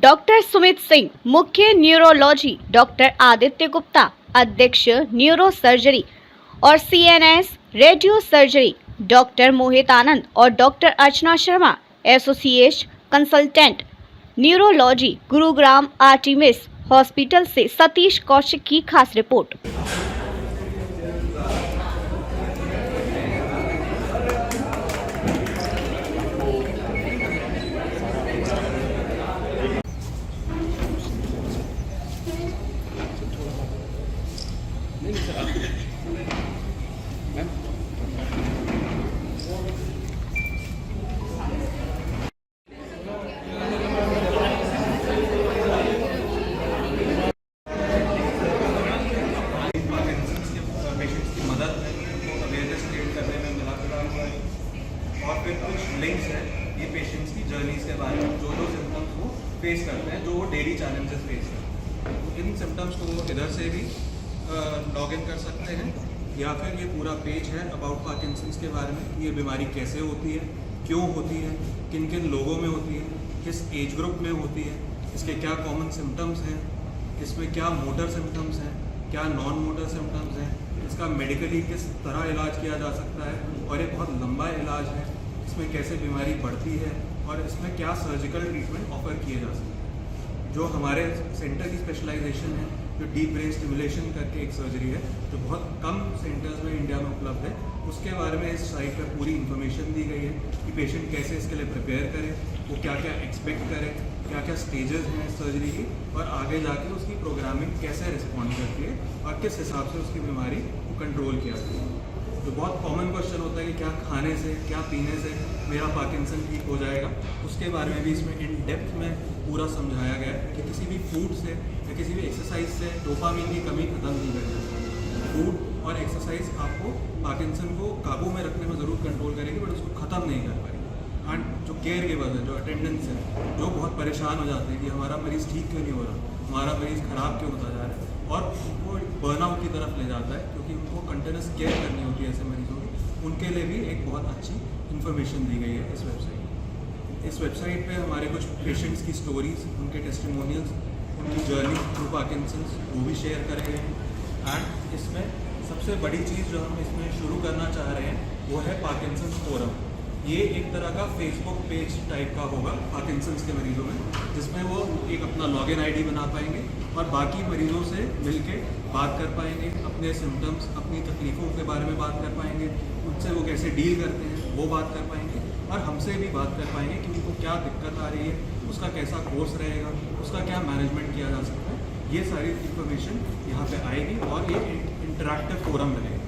Doctor Sumit Singh, मुख्य neurology doctor Aditya Gupta, अध्यक्ष neuro surgery और CNS radio surgery doctor Mohit Anand और doctor Archana Sharma, associate consultant neurology Gurugram Artemis hospital से सतीश कौशिक की खास रिपोर्ट। और फिर कुछ लिंक्स हैं ये पेशेंट्स की जर्नीज के बारे में, जो सिम्टम्स वो फेस करते हैं, जो वो डेली चैलेंजेस फेस करते हैं। इन सिम्टम्स को वो इधर से भी लॉग इन कर सकते हैं, या फिर ये पूरा पेज है अबाउट पार्किंसंस के बारे में। ये बीमारी कैसे होती है, क्यों होती है, किन किन लोगों में होती है, किस एज ग्रुप में होती है, इसके क्या कॉमन सिम्टम्स हैं, इसमें क्या मोटर सिम्टम्स हैं, क्या नॉन मोटर सिम्टम्स हैं, इसका मेडिकली किस तरह इलाज किया जा सकता है, और ये बहुत लंबा इलाज है, इसमें कैसे बीमारी बढ़ती है और इसमें क्या सर्जिकल ट्रीटमेंट ऑफर किए जा सकते हैं। जो हमारे सेंटर की स्पेशलाइजेशन है, जो डीप ब्रेन स्टिमुलेशन करके एक सर्जरी है, जो बहुत कम सेंटर्स में इंडिया में उपलब्ध है, उसके बारे में इस साइट पर पूरी इन्फॉर्मेशन दी गई है कि पेशेंट कैसे इसके लिए प्रिपेयर करे, वो क्या क्या एक्सपेक्ट करे, क्या क्या स्टेजेस हैं सर्जरी की, और आगे जाके उसकी प्रोग्रामिंग कैसे रिस्पॉन्ड करती है और किस हिसाब से उसकी बीमारी को कंट्रोल किया जाए। तो बहुत कॉमन क्वेश्चन होता है कि क्या खाने से, क्या पीने से मेरा पार्किंसन ठीक हो जाएगा, उसके बारे में भी इसमें इन डेप्थ में पूरा समझाया गया है कि किसी भी फूड से या किसी भी एक्सरसाइज से डोपामिन की कमी खत्म नहीं कर सकती। फूड और एक्सरसाइज आपको पार्किंसन को काबू में रखने में ज़रूर कंट्रोल करेगी, बट उसको ख़त्म नहीं कर पाएगी। एंड जो केयर गिवर्स है, जो अटेंडेंट्स है, जो बहुत परेशान हो जाते हैं कि हमारा मरीज़ ठीक क्यों नहीं हो रहा, हमारा मरीज़ ख़राब क्यों होता जा रहा है, और उनको बर्नआउट की तरफ ले जाता है, क्योंकि उनको कंटिन्यूस केयर करनी होती है ऐसे मरीजों की। उनके लिए भी एक बहुत अच्छी इन्फॉर्मेशन दी गई है इस वेबसाइट। इस वेबसाइट पे हमारे कुछ पेशेंट्स की स्टोरीज, उनके टेस्टिमोनियल्स, उनकी जर्नी थ्रू पार्किंसंस वो भी शेयर करे गए हैं। एंड इसमें सबसे बड़ी चीज़ जो हम इसमें शुरू करना चाह रहे हैं वो है पार्किंसंस फोरम। ये एक तरह का फेसबुक पेज टाइप का होगा पार्किंसंस के मरीजों में, जिसमें वो एक अपना लॉगिन आईडी बना पाएंगे और बाकी मरीजों से मिलके बात कर पाएंगे, अपने सिम्टम्स, अपनी तकलीफ़ों के बारे में बात कर पाएंगे, उनसे वो कैसे डील करते हैं वो बात कर पाएंगे, और हमसे भी बात कर पाएंगे कि उनको क्या दिक्कत आ रही है, उसका कैसा कोर्स रहेगा, उसका क्या मैनेजमेंट किया जा सकता है। ये सारी इन्फॉर्मेशन यहाँ पे आएगी और ये इंटरैक्टिव फोरम रहेगा।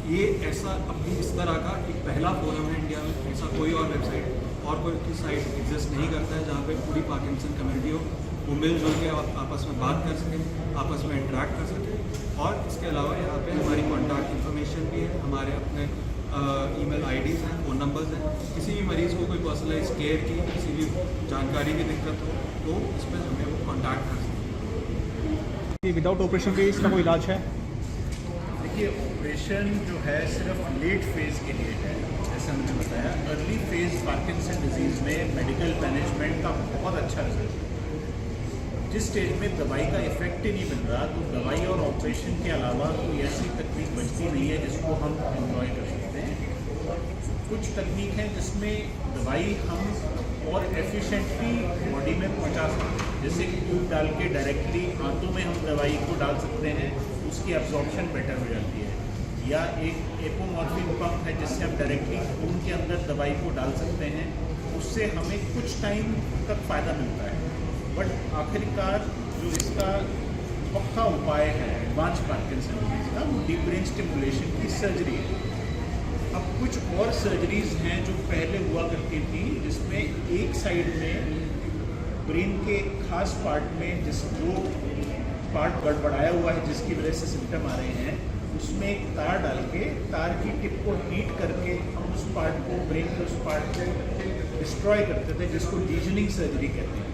ये ऐसा अभी इस तरह का एक पहला फोरम है इंडिया में। ऐसा कोई और वेबसाइट और कोई साइट एग्जिस्ट नहीं करता है जहाँ पे पूरी पार्किंसन कम्युनिटी हो, वो मिलजुल के आपस में बात कर सकें, आपस में इंटरेक्ट कर सकें। और इसके अलावा यहाँ पे हमारी कॉन्टैक्ट इन्फॉर्मेशन भी है, हमारे अपने ईमेल आईडीज़ हैं, फ़ोन नंबर्स हैं। किसी भी मरीज़ को कोई पर्सनलाइज केयर की किसी भी जानकारी की दिक्कत हो तो इस पर हमें वो कॉन्टैक्ट कर सकते हैं। विदाउट ऑपरेशन के इसका कोई इलाज है? देखिए, ऑपरेशन जो है सिर्फ लेट फेज़ के लिए है, जैसा मैंने बताया। अर्ली फेज़ पार्किंसन डिजीज़ में मेडिकल मैनेजमेंट का बहुत अच्छा रिजल्ट है। जिस स्टेज में दवाई का इफेक्ट ही नहीं मिल रहा, तो दवाई और ऑपरेशन के अलावा कोई ऐसी तकनीक बचती नहीं है जिसको हम एम्प्लॉय कर सकते हैं। कुछ तकनीक है जिसमें दवाई हम और एफिशिएंटली बॉडी में पहुंचा सकते हैं, जैसे कि ट्यूब डाल के डायरेक्टली आंतों में हम दवाई को डाल सकते हैं, उसकी एब्जॉर्प्शन बेटर हो जाती है। या एक एपोमॉर्फिन पंप है जिससे हम डायरेक्टली खून के अंदर दवाई को डाल सकते हैं, उससे हमें कुछ टाइम तक फ़ायदा मिलता है। बट आखिरकार जो इसका पक्का उपाय है एडवांस पार्किंसन डिजीज का, वो डीप ब्रेन स्टिमुलेशन की सर्जरी है। अब कुछ और सर्जरीज हैं जो पहले हुआ करती थी, जिसमें एक साइड में ब्रेन के खास पार्ट में जो पार्ट गड़बड़ाया हुआ है, जिसकी वजह से सिम्टम आ रहे हैं, उसमें एक तार डाल के तार की टिप को हीट करके हम उस पार्ट को, ब्रेन के उस पार्ट को डिस्ट्रॉय करते थे, जिसको लीजनिंग सर्जरी कहते हैं।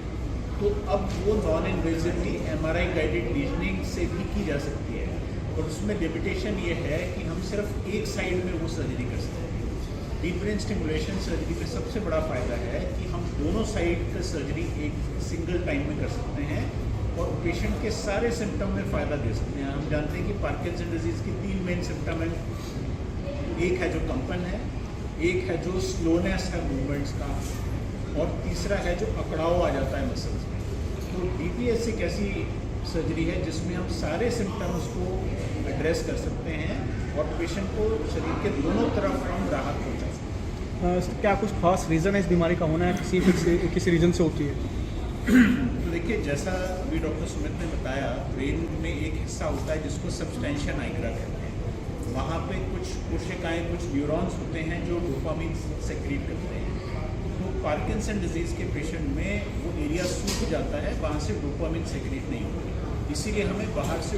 तो अब वो नॉन इन्वेजिवली MRI गाइडेड लीजनिंग से भी की जा सकती है, और उसमें लिमिटेशन ये है कि हम सिर्फ एक साइड में वो सर्जरी कर सकते हैं। डीप ब्रेन स्टिमुलेशन सर्जरी में सबसे बड़ा फ़ायदा है कि हम दोनों साइड का सर्जरी एक सिंगल टाइम में कर सकते हैं और पेशेंट के सारे सिम्टम में फ़ायदा दे सकते हैं। हम जानते हैं कि पार्किंसन डिजीज़ की 3 मेन सिम्टम हैं। एक है जो कंपन है, एक है जो स्लोनेस है मूवमेंट्स का, और तीसरा है जो अकड़ाव आ जाता है मसल्स में। तो DPS एक ऐसी सर्जरी है जिसमें हम सारे सिम्टम्स को एड्रेस कर सकते हैं और पेशेंट को शरीर के दोनों तरफ हम राहत पहुँचा सकते हैं। क्या कुछ खास रीज़न है इस बीमारी का होना है, किसी रीज़न से होती है? तो देखिए, जैसा अभी डॉक्टर सुमित ने बताया, ब्रेन में एक हिस्सा होता है जिसको सबस्टेंशिया नाइग्रा कहते हैं। वहाँ पे कुछ कोशिकाएं, कुछ न्यूरॉन्स होते हैं जो डोपामिन सेक्रीट करते हैं। तो पार्किंसन डिजीज़ के पेशेंट में वो एरिया सूख जाता है, वहाँ से डोपामिन सेक्रीट नहीं होती, इसीलिए हमें बाहर से